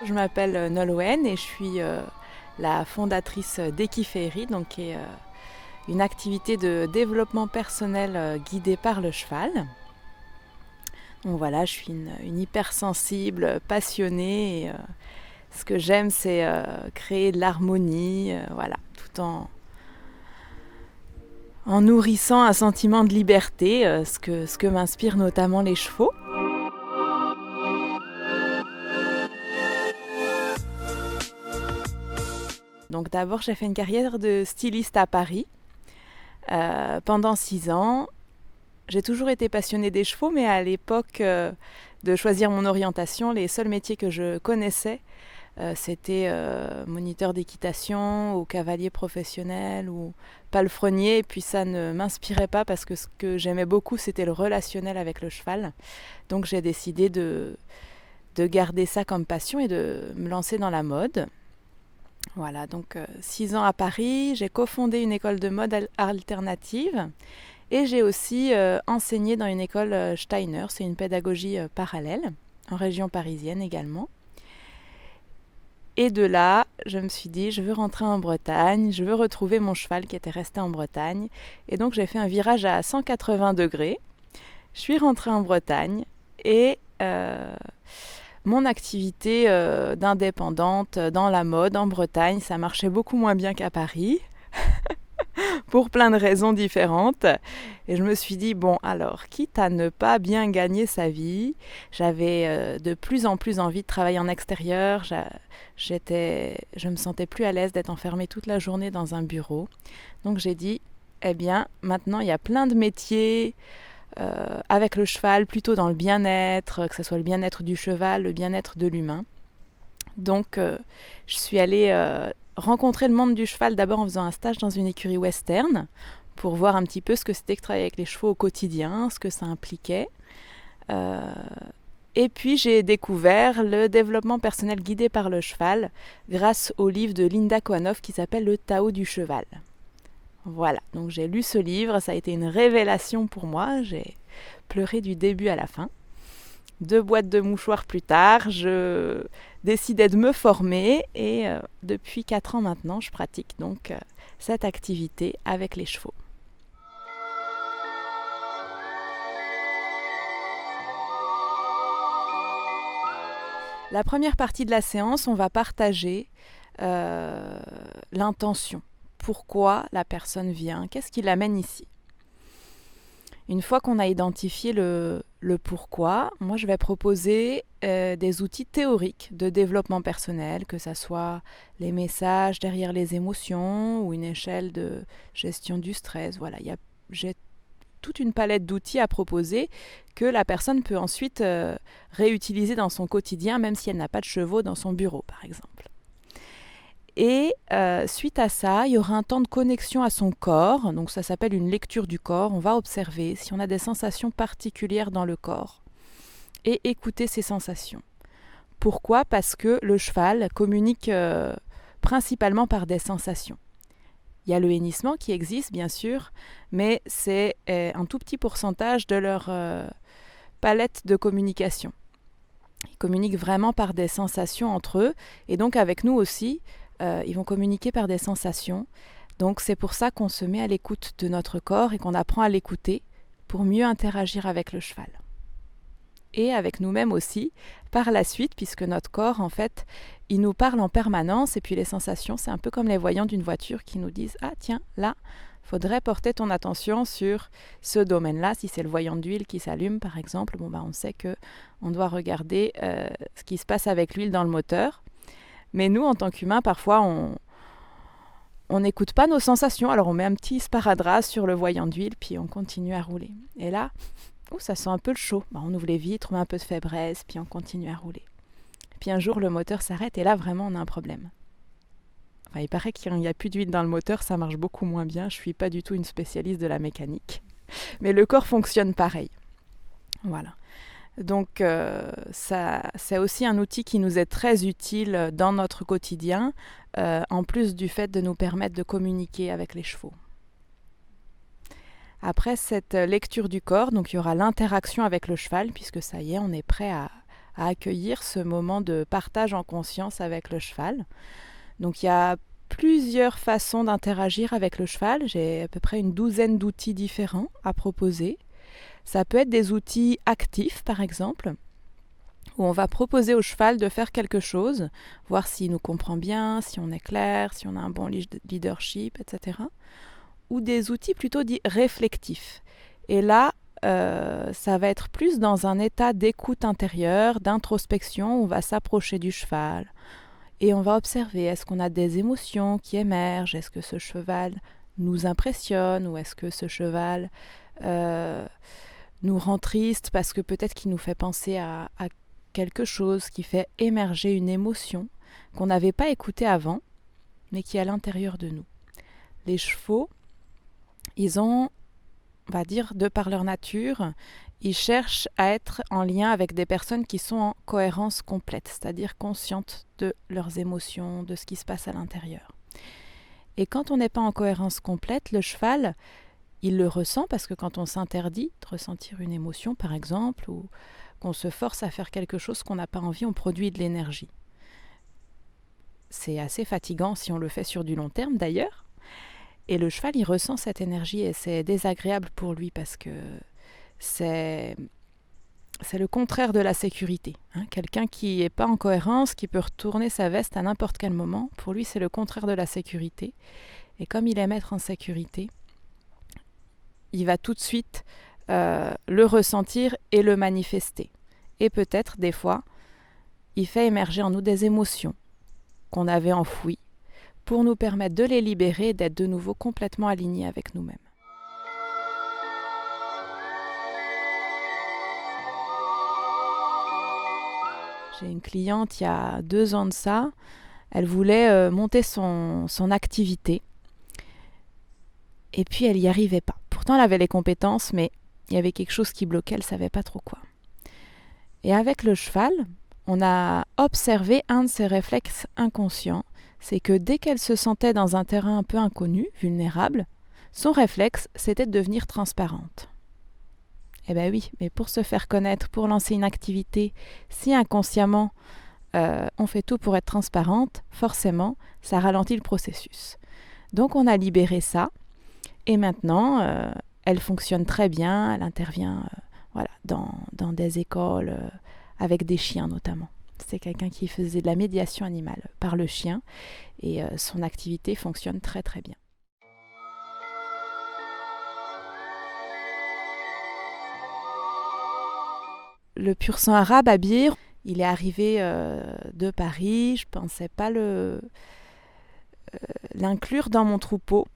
Je m'appelle Nolwenn et je suis la fondatrice d'Equiféry, donc qui est une activité de développement personnel guidée par le cheval. Donc voilà, je suis une hypersensible, passionnée. Et, ce que j'aime, c'est créer de l'harmonie, voilà, tout en nourrissant un sentiment de liberté, ce que m'inspirent notamment les chevaux. Donc d'abord, j'ai fait une carrière de styliste à Paris pendant 6 ans. J'ai toujours été passionnée des chevaux, mais à l'époque de choisir mon orientation, les seuls métiers que je connaissais, c'était moniteur d'équitation ou cavalier professionnel ou palefrenier. Et puis ça ne m'inspirait pas parce que ce que j'aimais beaucoup, c'était le relationnel avec le cheval. Donc j'ai décidé de garder ça comme passion et de me lancer dans la mode. Voilà, donc 6 ans à Paris, j'ai cofondé une école de mode alternative et j'ai aussi enseigné dans une école Steiner, c'est une pédagogie parallèle, en région parisienne également. Et de là, je me suis dit, je veux rentrer en Bretagne, je veux retrouver mon cheval qui était resté en Bretagne. Et donc j'ai fait un virage à 180 degrés. Je suis rentrée en Bretagne et mon activité d'indépendante dans la mode en Bretagne, ça marchait beaucoup moins bien qu'à Paris, pour plein de raisons différentes. Et je me suis dit, bon alors, quitte à ne pas bien gagner sa vie, j'avais de plus en plus envie de travailler en extérieur, je me sentais plus à l'aise d'être enfermée toute la journée dans un bureau. Donc j'ai dit, eh bien maintenant il y a plein de métiers, avec le cheval, plutôt dans le bien-être, que ce soit le bien-être du cheval, le bien-être de l'humain. Donc je suis allée rencontrer le monde du cheval d'abord en faisant un stage dans une écurie western pour voir un petit peu ce que c'était que travailler avec les chevaux au quotidien, ce que ça impliquait. Et puis j'ai découvert le développement personnel guidé par le cheval grâce au livre de Linda Kohanov qui s'appelle Le Tao du cheval. Voilà, donc j'ai lu ce livre, ça a été une révélation pour moi, j'ai pleuré du début à la fin. 2 boîtes de mouchoirs plus tard, je décidais de me former et depuis 4 ans maintenant, je pratique donc cette activité avec les chevaux. La première partie de la séance, on va partager l'intention. Pourquoi la personne vient, qu'est-ce qui l'amène ici. Une fois qu'on a identifié le pourquoi, moi je vais proposer des outils théoriques de développement personnel, que ce soit les messages derrière les émotions ou une échelle de gestion du stress. Voilà, j'ai toute une palette d'outils à proposer que la personne peut ensuite réutiliser dans son quotidien, même si elle n'a pas de chevaux dans son bureau, par exemple. Et suite à ça, il y aura un temps de connexion à son corps, donc ça s'appelle une lecture du corps. On va observer si on a des sensations particulières dans le corps et écouter ces sensations. Pourquoi ? Parce que le cheval communique principalement par des sensations. Il y a le hennissement qui existe bien sûr, mais c'est un tout petit pourcentage de leur palette de communication. Ils communiquent vraiment par des sensations entre eux et donc avec nous aussi. Ils vont communiquer par des sensations. Donc c'est pour ça qu'on se met à l'écoute de notre corps et qu'on apprend à l'écouter pour mieux interagir avec le cheval. Et avec nous-mêmes aussi, par la suite, puisque notre corps, en fait, il nous parle en permanence. Et puis les sensations, c'est un peu comme les voyants d'une voiture qui nous disent « Ah tiens, là, faudrait porter ton attention sur ce domaine-là. » Si c'est le voyant d'huile qui s'allume, par exemple, on sait qu'on doit regarder ce qui se passe avec l'huile dans le moteur. Mais nous, en tant qu'humains, parfois, on n'écoute pas nos sensations. Alors, on met un petit sparadrap sur le voyant d'huile, puis on continue à rouler. Et là, ça sent un peu le chaud. On ouvre les vitres, on met un peu de fébreze, puis on continue à rouler. Puis un jour, le moteur s'arrête, et là, vraiment, on a un problème. Enfin, il paraît qu'il n'y a plus d'huile dans le moteur, ça marche beaucoup moins bien. Je ne suis pas du tout une spécialiste de la mécanique. Mais le corps fonctionne pareil. Voilà. Donc ça, c'est aussi un outil qui nous est très utile dans notre quotidien, en plus du fait de nous permettre de communiquer avec les chevaux. Après cette lecture du corps, donc il y aura l'interaction avec le cheval, puisque ça y est, on est prêt à accueillir ce moment de partage en conscience avec le cheval. Donc il y a plusieurs façons d'interagir avec le cheval. J'ai à peu près une douzaine d'outils différents à proposer. Ça peut être des outils actifs, par exemple, où on va proposer au cheval de faire quelque chose, voir s'il nous comprend bien, si on est clair, si on a un bon leadership, etc. Ou des outils plutôt dits réflectifs. Et là, ça va être plus dans un état d'écoute intérieure, d'introspection, où on va s'approcher du cheval. Et on va observer, est-ce qu'on a des émotions qui émergent? Est-ce que ce cheval nous impressionne? Ou est-ce que ce cheval nous rend triste parce que peut-être qu'il nous fait penser à quelque chose qui fait émerger une émotion qu'on n'avait pas écoutée avant, mais qui est à l'intérieur de nous. Les chevaux, ils ont, on va dire, de par leur nature, ils cherchent à être en lien avec des personnes qui sont en cohérence complète, c'est-à-dire conscientes de leurs émotions, de ce qui se passe à l'intérieur. Et quand on n'est pas en cohérence complète, le cheval, il le ressent parce que quand on s'interdit de ressentir une émotion, par exemple, ou qu'on se force à faire quelque chose qu'on n'a pas envie, on produit de l'énergie. C'est assez fatigant si on le fait sur du long terme d'ailleurs. Et le cheval, il ressent cette énergie et c'est désagréable pour lui parce que c'est le contraire de la sécurité. Quelqu'un qui n'est pas en cohérence, qui peut retourner sa veste à n'importe quel moment, pour lui, c'est le contraire de la sécurité. Et comme il aime être en sécurité, il va tout de suite le ressentir et le manifester. Et peut-être, des fois, il fait émerger en nous des émotions qu'on avait enfouies pour nous permettre de les libérer et d'être de nouveau complètement alignés avec nous-mêmes. J'ai une cliente il y a 2 ans de ça, elle voulait monter son activité et puis elle n'y arrivait pas. Pourtant elle avait les compétences mais il y avait quelque chose qui bloquait, elle ne savait pas trop quoi. Et avec le cheval, on a observé un de ses réflexes inconscients, c'est que dès qu'elle se sentait dans un terrain un peu inconnu, vulnérable, son réflexe c'était de devenir transparente. Eh bien oui, mais pour se faire connaître, pour lancer une activité, si inconsciemment on fait tout pour être transparente, forcément, ça ralentit le processus. Donc on a libéré ça, et maintenant, elle fonctionne très bien, elle intervient dans des écoles, avec des chiens notamment. C'est quelqu'un qui faisait de la médiation animale par le chien, et son activité fonctionne très très bien. Le pur sang arabe, Abir, il est arrivé de Paris. Je ne pensais pas l'inclure dans mon troupeau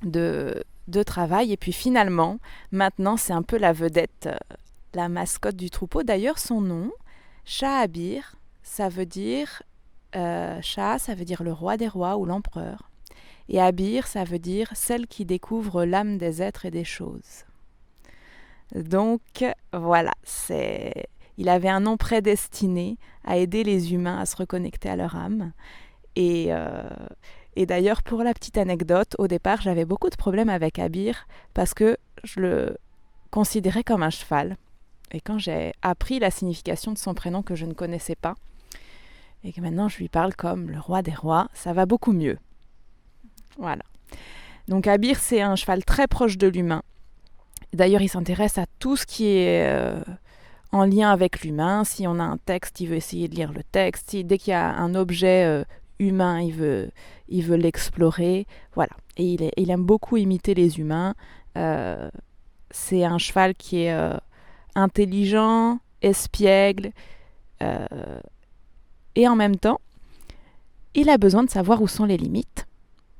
de travail. Et puis finalement, maintenant, c'est un peu la vedette, la mascotte du troupeau. D'ailleurs, son nom, Shah Abir, ça veut dire Shah, ça veut dire le roi des rois ou l'empereur. Et Abir, ça veut dire celle qui découvre l'âme des êtres et des choses. Donc voilà, il avait un nom prédestiné à aider les humains à se reconnecter à leur âme. Et d'ailleurs, pour la petite anecdote, au départ, j'avais beaucoup de problèmes avec Abir parce que je le considérais comme un cheval. Et quand j'ai appris la signification de son prénom que je ne connaissais pas, et que maintenant je lui parle comme le roi des rois, ça va beaucoup mieux. Voilà. Donc Abir, c'est un cheval très proche de l'humain. D'ailleurs, il s'intéresse à tout ce qui est en lien avec l'humain. Si on a un texte, il veut essayer de lire le texte. Dès qu'il y a un objet humain, il veut l'explorer. Voilà. Et il aime beaucoup imiter les humains. C'est un cheval qui est intelligent, espiègle. Et en même temps, il a besoin de savoir où sont les limites.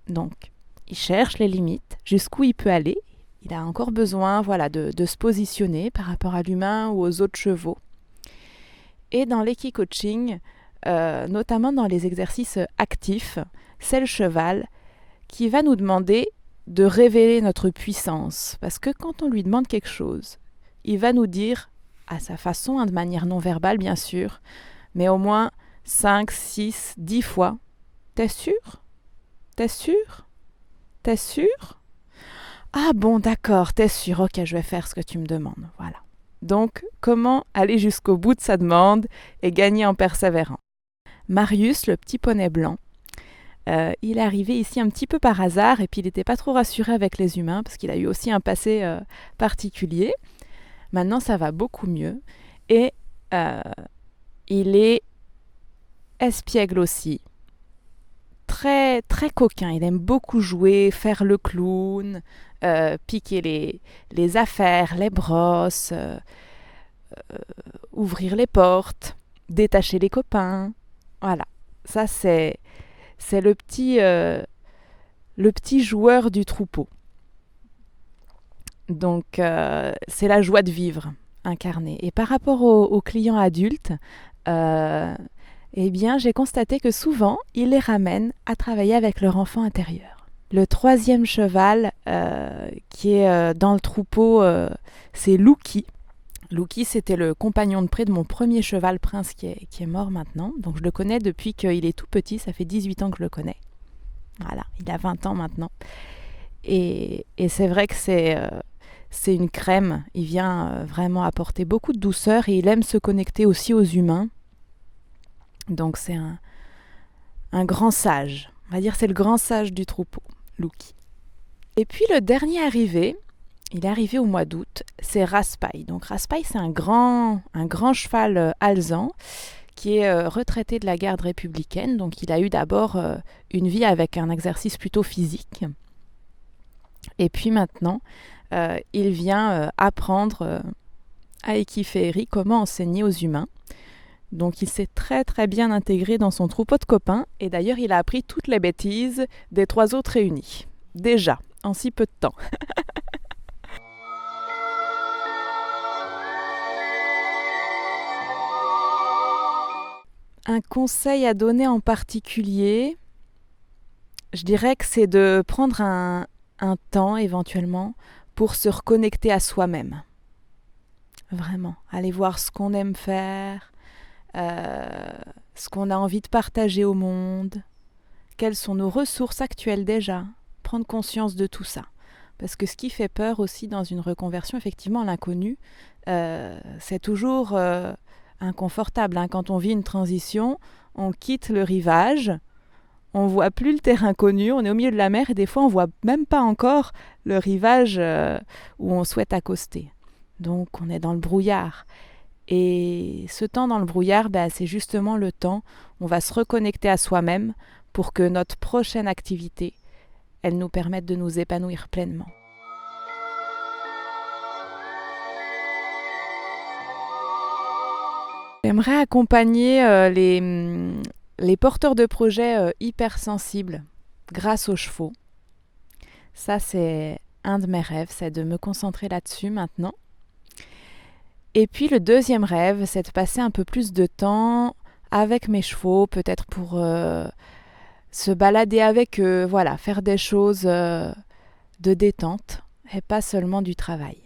Donc, il cherche les limites, jusqu'où il peut aller. Il a encore besoin de se positionner par rapport à l'humain ou aux autres chevaux. Et dans l'équi-coaching, notamment dans les exercices actifs, c'est le cheval qui va nous demander de révéler notre puissance. Parce que quand on lui demande quelque chose, il va nous dire, à sa façon, de manière non verbale bien sûr, mais au moins 5, 6, 10 fois, « T'es sûr ? T'es sûr ? T'es sûr ? Ah bon, d'accord, t'es sûr, ok, je vais faire ce que tu me demandes. Voilà. Donc, comment aller jusqu'au bout de sa demande et gagner en persévérant? Marius, le petit poney blanc, il est arrivé ici un petit peu par hasard et puis il n'était pas trop rassuré avec les humains parce qu'il a eu aussi un passé particulier. Maintenant, ça va beaucoup mieux et euh, il est espiègle aussi. Très, très coquin. Il aime beaucoup jouer, faire le clown, piquer les affaires, les brosses, ouvrir les portes, détacher les copains. Voilà. Ça, c'est le petit joueur du troupeau. Donc, c'est la joie de vivre incarnée. Et par rapport aux clients adultes, euh, eh bien, j'ai constaté que souvent, ils les ramènent à travailler avec leur enfant intérieur. Le troisième cheval qui est dans le troupeau, c'est Louki. Louki, c'était le compagnon de près de mon premier cheval prince qui est mort maintenant. Donc je le connais depuis qu'il est tout petit, ça fait 18 ans que je le connais. Voilà, il a 20 ans maintenant. Et c'est vrai que c'est une crème. Il vient vraiment apporter beaucoup de douceur et il aime se connecter aussi aux humains. Donc c'est un grand sage. On va dire c'est le grand sage du troupeau, Louki. Et puis le dernier arrivé, il est arrivé au mois d'août, c'est Raspail. Donc Raspail, c'est un grand cheval alezan qui est retraité de la garde républicaine. Donc il a eu d'abord une vie avec un exercice plutôt physique. Et puis maintenant, il vient apprendre à Equiféry comment enseigner aux humains. Donc il s'est très très bien intégré dans son troupeau de copains. Et d'ailleurs, il a appris toutes les bêtises des 3 autres réunis. Déjà, en si peu de temps. Un conseil à donner en particulier, je dirais que c'est de prendre un temps éventuellement pour se reconnecter à soi-même. Vraiment, aller voir ce qu'on aime faire, ce qu'on a envie de partager au monde, quelles sont nos ressources actuelles déjà, prendre conscience de tout ça. Parce que ce qui fait peur aussi dans une reconversion, effectivement, l'inconnu, c'est toujours inconfortable. Hein. Quand on vit une transition, on quitte le rivage, on voit plus le terrain connu, on est au milieu de la mer et des fois on voit même pas encore le rivage où on souhaite accoster. Donc on est dans le brouillard. Et ce temps dans le brouillard, c'est justement le temps où on va se reconnecter à soi-même pour que notre prochaine activité, elle nous permette de nous épanouir pleinement. J'aimerais accompagner les porteurs de projets hypersensibles grâce aux chevaux. Ça, c'est un de mes rêves, c'est de me concentrer là-dessus maintenant. Et puis le deuxième rêve, c'est de passer un peu plus de temps avec mes chevaux, peut-être pour se balader avec eux, voilà, faire des choses de détente et pas seulement du travail.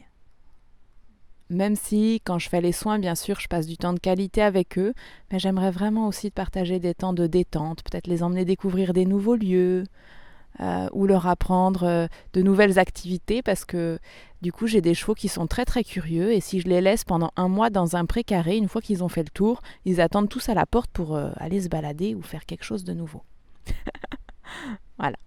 Même si, quand je fais les soins, bien sûr, je passe du temps de qualité avec eux, mais j'aimerais vraiment aussi partager des temps de détente, peut-être les emmener découvrir des nouveaux lieux, ou leur apprendre de nouvelles activités, parce que du coup, j'ai des chevaux qui sont très très curieux, et si je les laisse pendant 1 mois dans un pré carré, une fois qu'ils ont fait le tour, ils attendent tous à la porte pour aller se balader ou faire quelque chose de nouveau. Voilà.